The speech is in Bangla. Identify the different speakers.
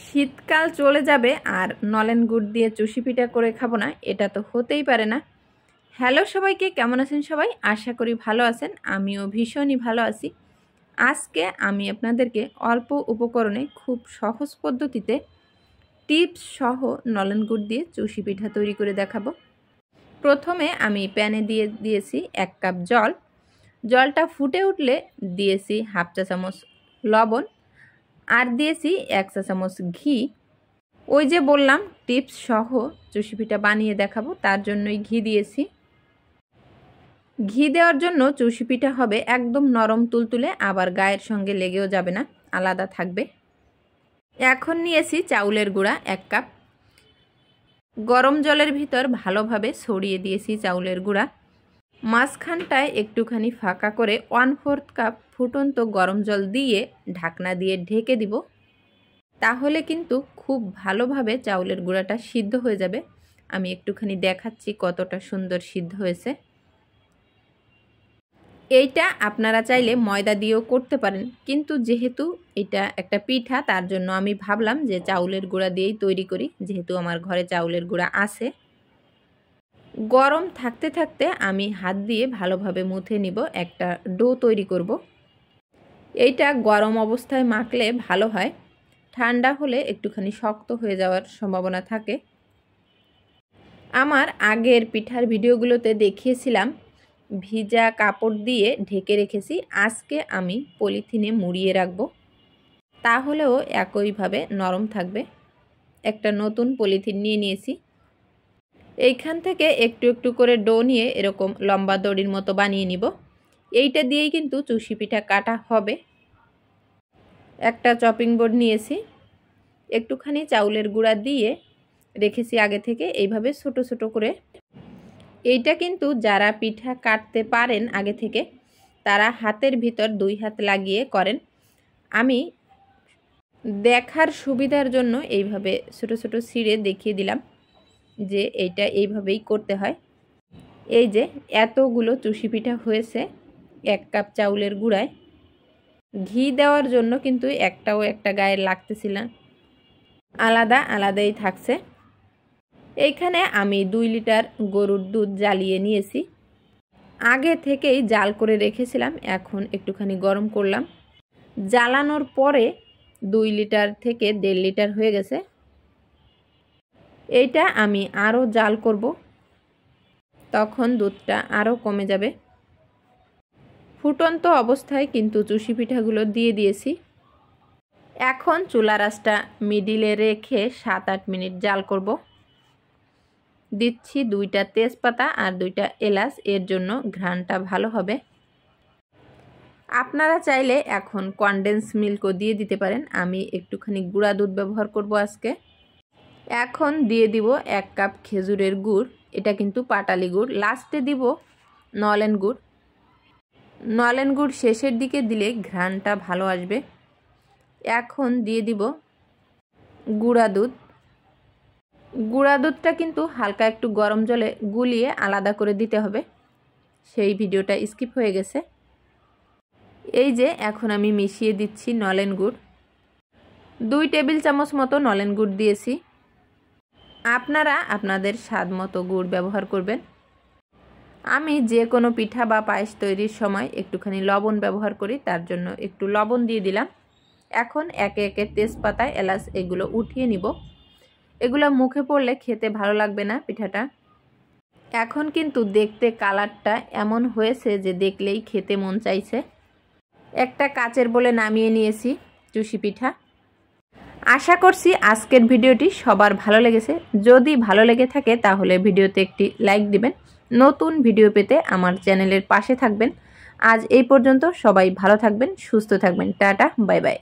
Speaker 1: শীতকাল চলে যাবে আর নলেন গুড় দিয়ে চুষি পিঠা করে খাবো না, এটা তো হতেই পারে না। হ্যালো সবাইকে, কেমন আছেন সবাই? আশা করি ভালো আছেন, আমিও ভীষণই ভালো আছি। আজকে আমি আপনাদেরকে অল্প উপকরণে খুব সহজ পদ্ধতিতে টিপস সহ নলেন গুড় দিয়ে চুষি পিঠা তৈরি করে দেখাবো। প্রথমে আমি প্যানে দিয়েছি 1 কাপ জল। জলটা ফুটে উঠলে দিয়েছি হাফ চা চামচ লবণ আর দিয়েছি 1 চা চামচ ঘি। ওই যে বললাম টিপস সহ চুষি পিঠা বানিয়ে দেখাবো, তার জন্যই ঘি দিয়েছি। ঘি দেওয়ার জন্য চুষি পিঠা হবে একদম নরম তুলতুলে, আবার গায়ের সঙ্গে লেগেও যাবে না, আলাদা থাকবে। এখন নিয়েছি চাউলের গুঁড়া 1 কাপ। গরম জলের ভিতর ভালোভাবে ছড়িয়ে দিয়েছি চাউলের গুঁড়া। মাঝখানটায় একটুখানি ফাঁকা করে 1/4 কাপ ফুটন্ত গরম জল দিয়ে ঢাকনা দিয়ে ঢেকে দিব। তাহলে কিন্তু খুব ভালোভাবে চাউলের গুঁড়াটা সিদ্ধ হয়ে যাবে। আমি একটুখানি দেখাচ্ছি কতটা সুন্দর সিদ্ধ হয়েছে। এইটা আপনারা চাইলে ময়দা দিয়েও করতে পারেন, কিন্তু যেহেতু এটা একটা পিঠা তার জন্য আমি ভাবলাম যে চাউলের গুঁড়া দিয়েই তৈরি করি, যেহেতু আমার ঘরে চাউলের গুঁড়া আছে। গরম থাকতে থাকতে আমি হাত দিয়ে ভালোভাবে মুথে নিব, একটা ডো তৈরি করব। এইটা গরম অবস্থায় মাখলে ভালো হয়, ঠান্ডা হলে একটুখানি শক্ত হয়ে যাওয়ার সম্ভাবনা থাকে। আমার আগের পিঠার ভিডিওগুলোতে দেখিয়েছিলাম ভিজা কাপড় দিয়ে ঢেকে রেখেছি। আজকে আমি পলিথিনে মুড়িয়ে রাখবো, তাহলেও একইভাবে নরম থাকবে। একটা নতুন পলিথিন নিয়ে নিয়েছি। এইখান থেকে একটু একটু করে ডো নিয়ে এরকম লম্বা দড়ির মতো বানিয়ে নিব। এইটা দিয়েই কিন্তু চুষি পিঠা কাটা হবে। একটা চপিং বোর্ড নিয়েছি, একটুখানি চাউলের গুঁড়া দিয়ে রেখেছি আগে থেকে, এইভাবে ছোট ছোট করে। এইটা কিন্তু যারা পিঠা কাটতে পারেন আগে থেকে, তারা হাতের ভিতর 2 হাত লাগিয়ে করেন। আমি দেখার সুবিধার জন্য এইভাবে ছোট ছোট ছিঁড়ে দেখিয়ে দিলাম যে এইটা এইভাবেই করতে হয়। এই যে এতগুলো চুষি পিঠা হয়েছে 1 কাপ চাউলের গুঁড়ায়। ঘি দেওয়ার জন্য কিন্তু একটাও একটা গায়ে লাগতেছিল না, আলাদা আলাদাই থাকছে। এইখানে আমি 2 লিটার গরুর দুধ জ্বালিয়ে নিয়েছি। আগে থেকেই জাল করে রেখেছিলাম, এখন একটুখানি গরম করলাম। জ্বালানোর পরে 2 লিটার থেকে 1.5 লিটার হয়ে গেছে। এইটা আমি আরও জাল করব, তখন দুধটা আরও কমে যাবে। ফুটন্ত অবস্থায় কিন্তু চুষি পিঠাগুলো দিয়ে দিয়েছি। এখন চুলার আঁচটা মিডিলে রেখে 7-8 মিনিট জাল করব। দিচ্ছি 2টা তেজপাতা আর 2টা এলাচ, এর জন্য ঘ্রাণটা ভালো হবে। আপনারা চাইলে এখন কনডেন্স মিল্কও দিয়ে দিতে পারেন, আমি একটুখানি গুঁড়া দুধ ব্যবহার করব আজকে। এখন দিয়ে দিব 1 কাপ খেজুরের গুড়, এটা কিন্তু পাটালি গুড়। লাস্টে দিব নলেন গুড়। নলেন গুড় শেষের দিকে দিলে ঘ্রাণটা ভালো আসবে। এখন দিয়ে দিব গুঁড়া দুধ। গুঁড়া দুধটা কিন্তু হালকা একটু গরম জলে গুলিয়ে আলাদা করে দিতে হবে, সেই ভিডিওটা স্কিপ হয়ে গেছে। এই যে এখন আমি মিশিয়ে দিচ্ছি নলেন গুড়। 2 টেবিল চামচ মতো নলেন গুড় দিয়েছি। আপনারা আপনাদের স্বাদ মতো গুড় ব্যবহার করবেন। আমি যে কোনো পিঠা বা পায়েস তৈরির সময় একটুখানি লবণ ব্যবহার করি, তার জন্য একটু লবণ দিয়ে দিলাম। এখন একে একে তেজপাতা এলাচ এগুলো উঠিয়ে নিব। এগুলো মুখে পড়লে খেতে ভালো লাগবে না পিঠাটা। এখন কিন্তু দেখতে কালারটা এমন হয়েছে যে দেখলেই খেতে মন চাইছে। একটা কাচের বলে নামিয়ে নিয়েছি চুষি পিঠা। আশা করছি আজকের ভিডিওটি সবার ভালো লেগেছে। যদি ভালো লেগে থাকে তাহলে ভিডিওতে একটি লাইক দিবেন। নতুন ভিডিও পেতে আমার চ্যানেলের পাশে থাকবেন। আজ এই পর্যন্ত, সবাই ভালো থাকবেন, সুস্থ থাকবেন। Tata, bye bye.